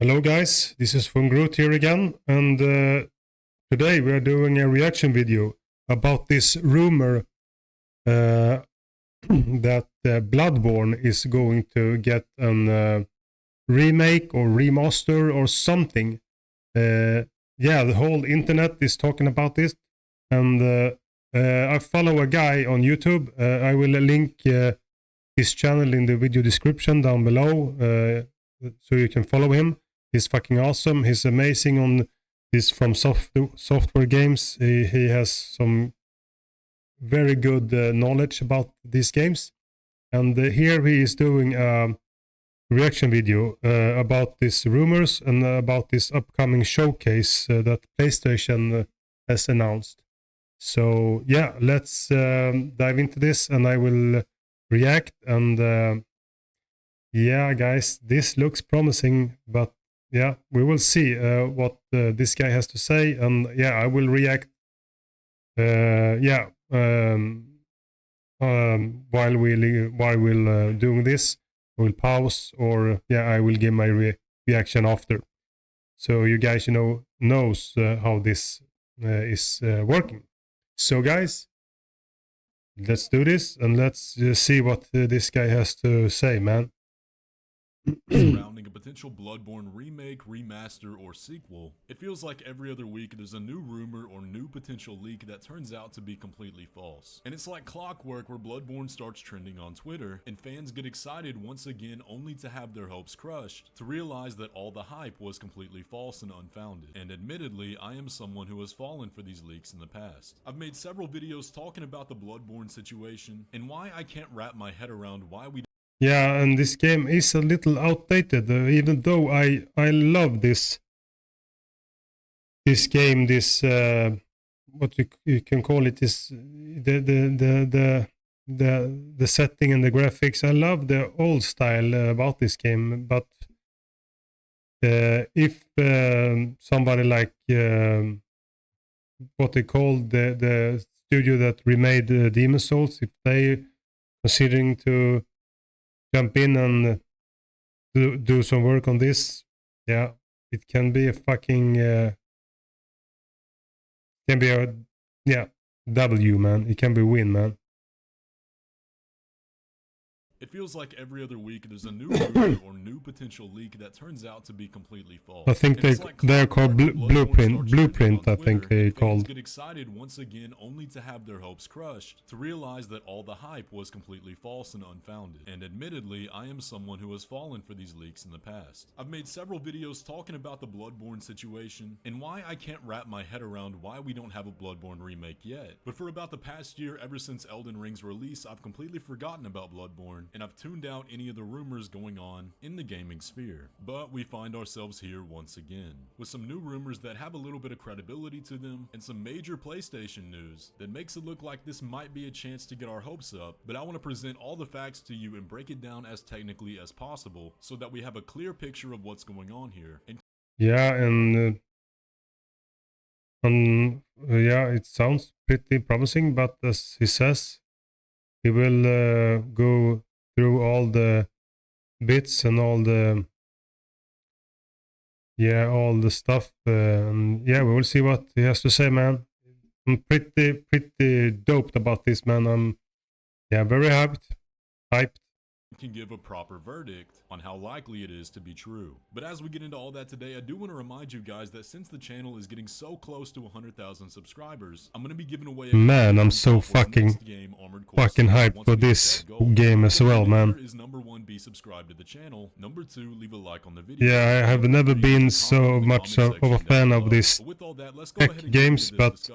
Hello guys, this is VonGroot here again, and today we are doing a reaction video about this rumor that Bloodborne is going to get a remake or remaster or something. Yeah, the whole internet is talking about this, and I follow a guy on YouTube. I will link his channel in the video description down below, so you can follow him. He's fucking awesome. He's amazing on this from software games. He has some very good knowledge about these games. And here he is doing a reaction video about these rumors and about this upcoming showcase that PlayStation has announced. So yeah, let's dive into this and I will react. And yeah, guys, this looks promising, but yeah, we will see what this guy has to say, and yeah, I will react. While we're doing this, we'll pause, or yeah, I will give my reaction after, so you guys knows how this is working. So guys, let's do this and let's see what this guy has to say, man. Surrounding a potential Bloodborne remake, remaster, or sequel, it feels like every other week there's a new rumor or new potential leak that turns out to be completely false. And it's like clockwork where Bloodborne starts trending on Twitter, and fans get excited once again only to have their hopes crushed, to realize that all the hype was completely false and unfounded. And admittedly, I am someone who has fallen for these leaks in the past. I've made several videos talking about the Bloodborne situation, and why I can't wrap my head around why we Yeah, and this game is a little outdated, even though I love this game, this what you can call it, is the setting and the graphics. I love the old style about this game, but if somebody like what they call the studio that remade Demon Souls, if they considering to jump in and do some work on this, yeah, it can be a fucking can be a W, man. It can be win, man. It feels like every other week there's a new rumor or new potential leak that turns out to be completely false. I think they're called Blueprint. I think they called. Get excited once again only to have their hopes crushed, to realize that all the hype was completely false and unfounded. And admittedly, I am someone who has fallen for these leaks in the past. I've made several videos talking about the Bloodborne situation and why I can't wrap my head around why we don't have a Bloodborne remake yet. But for about the past year, ever since Elden Ring's release, I've completely forgotten about Bloodborne, and I've tuned out any of the rumors going on in the gaming sphere. But we find ourselves here once again, with some new rumors that have a little bit of credibility to them, and some major PlayStation news that makes it look like this might be a chance to get our hopes up. But I want to present all the facts to you and break it down as technically as possible, so that we have a clear picture of what's going on here. And yeah, and yeah, it sounds pretty promising, but as he says, he will go through all the bits and all the stuff. Yeah, we will see what he has to say, man. I'm pretty doped about this, man. I'm very hyped. can give a proper verdict on how likely it is to be true. But as we get into all that today, I do want to remind you guys that since the channel is getting so close to 100,000 subscribers, I'm going to be giving away a man, I'm so fucking hyped for this game as well, man. Is number 1, be subscribed to the channel. Number 2, leave a like on the video. Yeah, I have never been so much of a fan of this tech games, but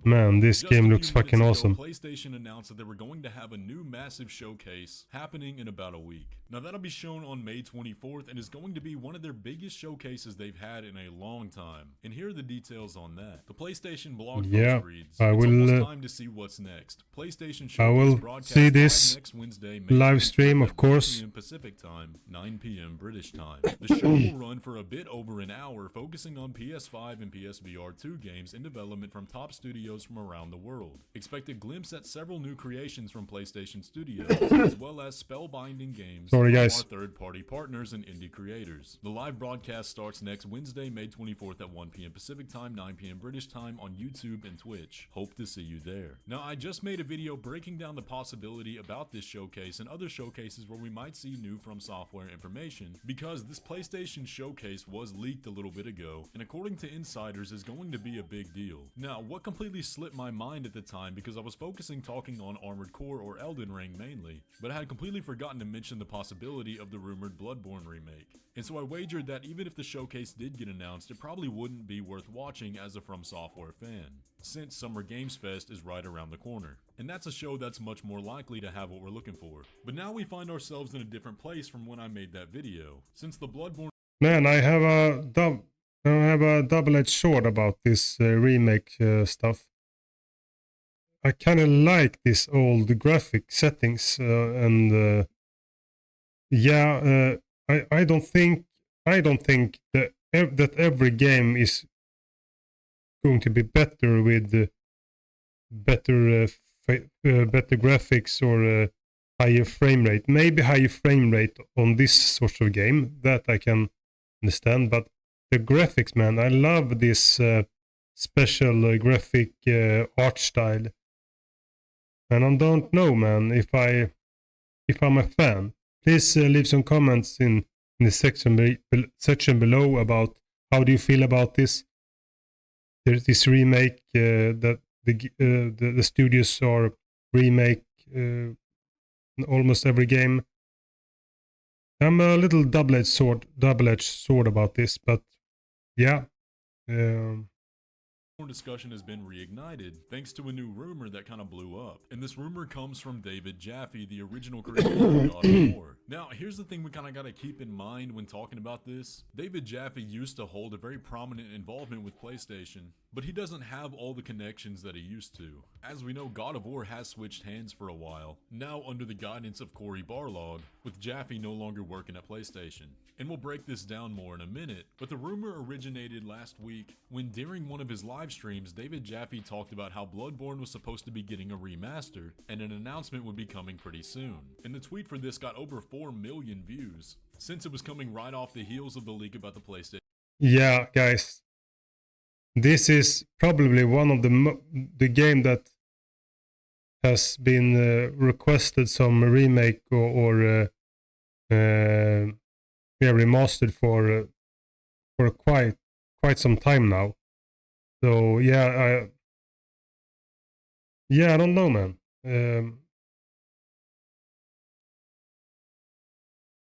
man, this game looks fucking awesome. PlayStation announced that they were going to have a new massive showcase happening in about a week. Now that'll be shown on May 24th and is going to be one of their biggest showcases they've had in a long time. And here are the details on that. The PlayStation blog post reads, I will, it's almost time to see what's next. PlayStation I will see this next Wednesday, live stream, of course. 9 p.m. Pacific time, 9 p.m. British time. The show will run for a bit over an hour, focusing on PS5 and PSVR 2 games in development from top studios from around the world. Expect a glimpse at several new creations from PlayStation Studios, as well as spellbound spellbinding games Sorry, from guys. our third-party partners and indie creators. The live broadcast starts next Wednesday, May 24th at 1 p.m. Pacific Time, 9 p.m. British Time on YouTube and Twitch. Hope to see you there. Now, I just made a video breaking down the possibility about this showcase and other showcases where we might see new From Software information, because this PlayStation showcase was leaked a little bit ago, and according to insiders is going to be a big deal. Now, what completely slipped my mind at the time, because I was focusing talking on Armored Core or Elden Ring mainly, but I had completely forgotten to mention the possibility of the rumored Bloodborne remake. And so I wagered that even if the showcase did get announced, it probably wouldn't be worth watching as a From Software fan, since Summer Games Fest is right around the corner. And that's a show that's much more likely to have what we're looking for. But now we find ourselves in a different place from when I made that video, since the Bloodborne... Man, I have a double-edged sword about this remake stuff. I kind of like this old graphic settings, and yeah, I don't think that every game is going to be better with better better graphics or higher frame rate. Maybe higher frame rate on this sort of game, that I can understand. But the graphics, man, I love this special graphic art style, and I don't know, man, if I'm a fan. Please leave some comments in the section below about how do you feel about this. There's this remake that the studios are remake almost every game. I'm a little double-edged sword about this, but yeah. Discussion has been reignited thanks to a new rumor that kind of blew up, and this rumor comes from David Jaffe, the original creator of God of War. Now, here's the thing we kind of got to keep in mind when talking about this. David Jaffe used to hold a very prominent involvement with PlayStation, but he doesn't have all the connections that he used to. As we know, God of War has switched hands for a while, now under the guidance of Cory Barlog, with Jaffe no longer working at PlayStation. And we'll break this down more in a minute, but the rumor originated last week when, during one of his live streams, David Jaffe talked about how Bloodborne was supposed to be getting a remaster, and an announcement would be coming pretty soon. And the tweet for this got over 4 million views, since it was coming right off the heels of the leak about the PlayStation. Yeah, guys, this is probably one of the game that has been requested some remake or remastered for quite some time now. So yeah, I don't know, man.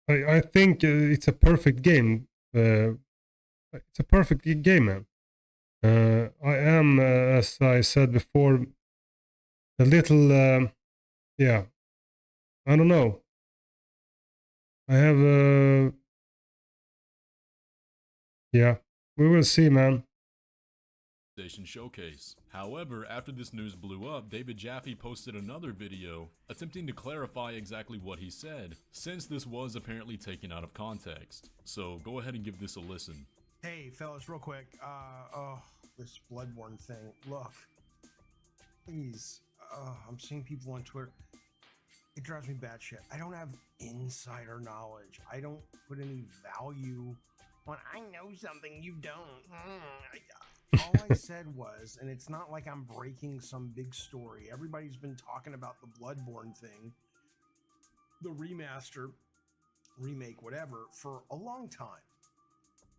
I think it's a perfect game. It's a perfect game, man. I am, as I said before, a little, yeah. I don't know. I have, yeah. We will see, man. Showcase. However, after this news blew up, David Jaffe posted another video attempting to clarify exactly what he said, since this was apparently taken out of context. So go ahead and give this a listen. Hey fellas, real quick, this Bloodborne thing, look, please, I'm seeing people on Twitter, it drives me batshit. I don't have insider knowledge. I don't put any value on, I know something you don't. All I said was, and it's not like I'm breaking some big story. Everybody's been talking about the Bloodborne thing, the remaster, remake, whatever, for a long time.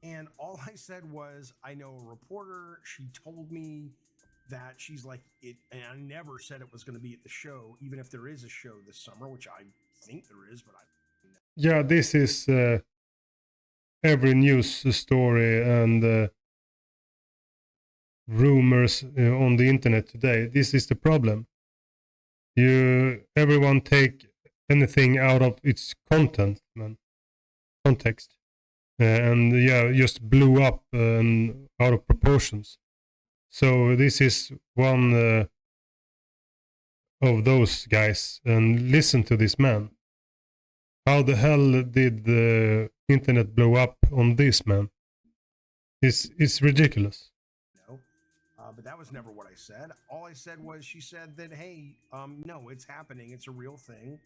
And all I said was, I know a reporter, she told me that she's like, it, and I never said it was going to be at the show, even if there is a show this summer, which I think there is, but I... Yeah, this is every news story and rumors on the internet today. This is the problem. Everyone take anything out of its content, man, context, and yeah, just blew up and out of proportions. So this is one of those guys, and listen to this man. How the hell did the internet blow up on this, man? It's ridiculous. But that was never what I said. All I said was, she said that, hey, no, it's happening. It's a real thing.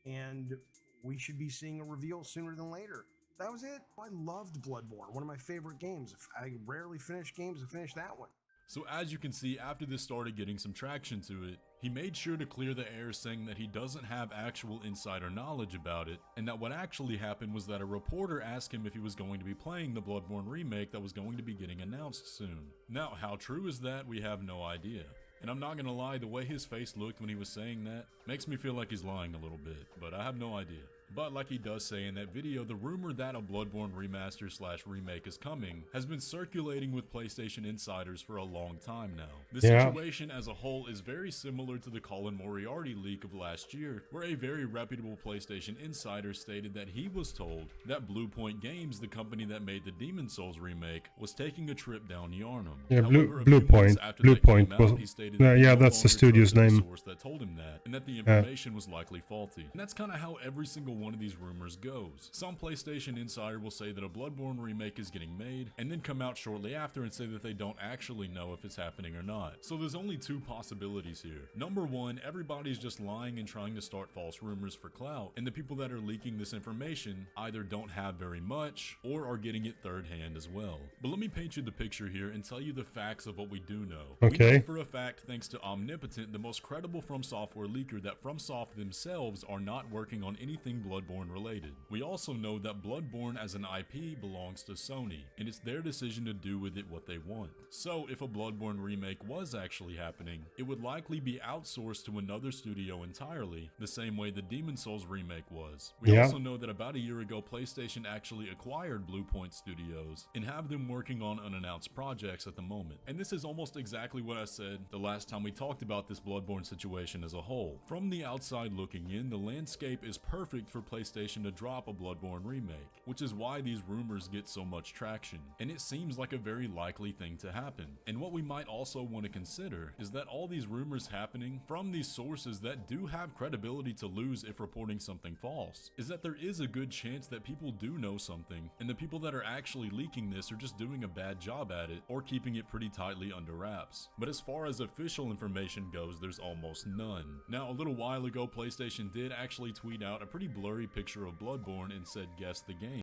And we should be seeing a reveal sooner than later. That was it. I loved Bloodborne, one of my favorite games. I rarely finish games, I finished that one. So as you can see, after this started getting some traction to it, he made sure to clear the air, saying that he doesn't have actual insider knowledge about it, and that what actually happened was that a reporter asked him if he was going to be playing the Bloodborne remake that was going to be getting announced soon. Now, how true is that? We have no idea. And I'm not gonna lie, the way his face looked when he was saying that makes me feel like he's lying a little bit, but I have no idea. But like he does say in that video, the rumor that a Bloodborne remaster / remake is coming has been circulating with PlayStation insiders for a long time now. The situation as a whole is very similar to the Colin Moriarty leak of last year, where a very reputable PlayStation insider stated that he was told that Bluepoint Games, the company that made the Demon's Souls remake, was taking a trip down Yharnam. Yeah, However, Bluepoint. Bluepoint was. He stated that yeah, no that's the studio's trusted name. Source that told him that, and that the information was likely faulty. And that's kind of how every single one of these rumors goes. Some PlayStation insider will say that a Bloodborne remake is getting made, and then come out shortly after and say that they don't actually know if it's happening or not. So there's only two possibilities here. Number one, everybody's just lying and trying to start false rumors for clout, and the people that are leaking this information either don't have very much or are getting it third hand as well. But let me paint you the picture here and tell you the facts of what we do know. Okay. We know for a fact, thanks to Omnipotent, the most credible From Software leaker, that FromSoft themselves are not working on anything Bloodborne related. We also know that Bloodborne as an IP belongs to Sony, and it's their decision to do with it what they want. So if a Bloodborne remake was actually happening, it would likely be outsourced to another studio entirely, the same way the Demon's Souls remake was. We also know that about a year ago, PlayStation actually acquired Bluepoint Studios and have them working on unannounced projects at the moment. And this is almost exactly what I said the last time we talked about this Bloodborne situation as a whole. From the outside looking in, the landscape is perfect for PlayStation to drop a Bloodborne remake, which is why these rumors get so much traction, and it seems like a very likely thing to happen. And what we might also want to consider is that all these rumors happening from these sources that do have credibility to lose if reporting something false, is that there is a good chance that people do know something, and the people that are actually leaking this are just doing a bad job at it or keeping it pretty tightly under wraps. But as far as official information goes, there's almost none. Now, a little while ago, PlayStation did actually tweet out a pretty blurry picture of Bloodborne and said, "Guess the game."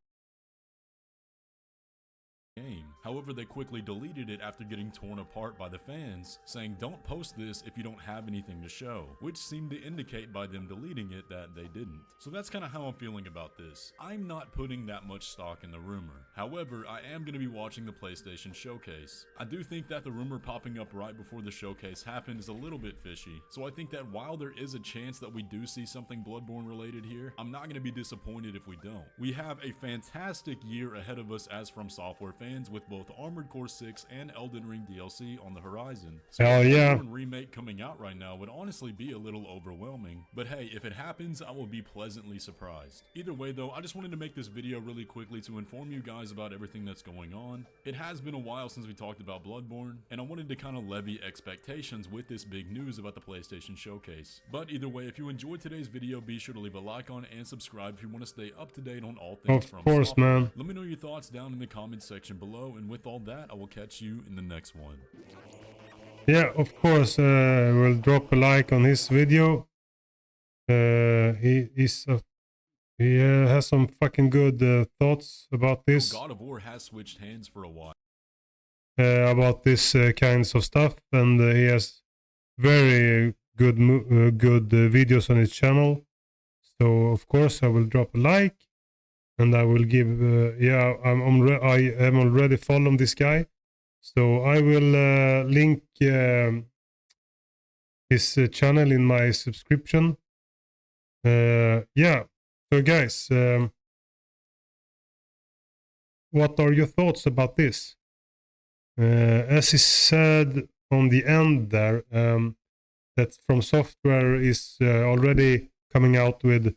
However, they quickly deleted it after getting torn apart by the fans, saying don't post this if you don't have anything to show, which seemed to indicate by them deleting it that they didn't. So that's kind of how I'm feeling about this. I'm not putting that much stock in the rumor. However, I am going to be watching the PlayStation showcase. I do think that the rumor popping up right before the showcase happened is a little bit fishy, so I think that while there is a chance that we do see something Bloodborne related here, I'm not going to be disappointed if we don't. We have a fantastic year ahead of us as From Software fans, with both Armored Core 6 and Elden Ring DLC on the horizon. So a Bloodborne remake coming out right now would honestly be a little overwhelming, but hey, if it happens, I will be pleasantly surprised. Either way though, I just wanted to make this video really quickly to inform you guys about everything that's going on. It has been a while since we talked about Bloodborne, and I wanted to kind of levy expectations with this big news about the PlayStation Showcase. But either way, if you enjoyed today's video, be sure to leave a like on and subscribe if you want to stay up to date on all things From Software. Of course, man. Let me know your thoughts down in the comments section below, and with all that, I will catch you in the next one. Yeah, of course, we'll drop a like on his video. He has some fucking good thoughts about this. God of War has switched hands for a while. About this kinds of stuff, and he has very good videos on his channel. So of course I will drop a like, and I will give I am already following this guy, so I will link his channel in my subscription. Yeah, so guys, what are your thoughts about this? As he said on the end there, that From Software is already coming out with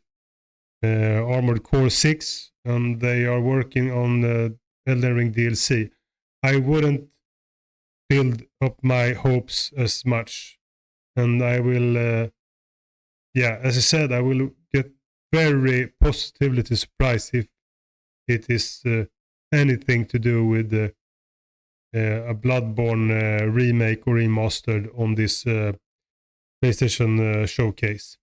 Armored Core 6, and they are working on Elden Ring DLC. I wouldn't build up my hopes as much, and I will, as I said, I will get very positively surprised if it is anything to do with a Bloodborne remake or remastered on this PlayStation showcase.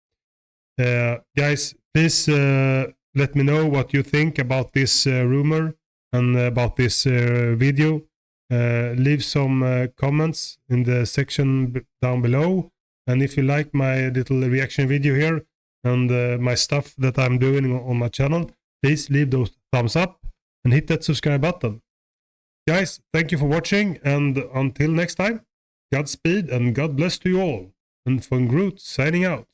Guys, please let me know what you think about this rumor and about this video. Leave some comments in the section down below. And if you like my little reaction video here and my stuff that I'm doing on my channel, please leave those thumbs up and hit that subscribe button. Guys, thank you for watching, and until next time, Godspeed and God bless to you all. And VonGroot signing out.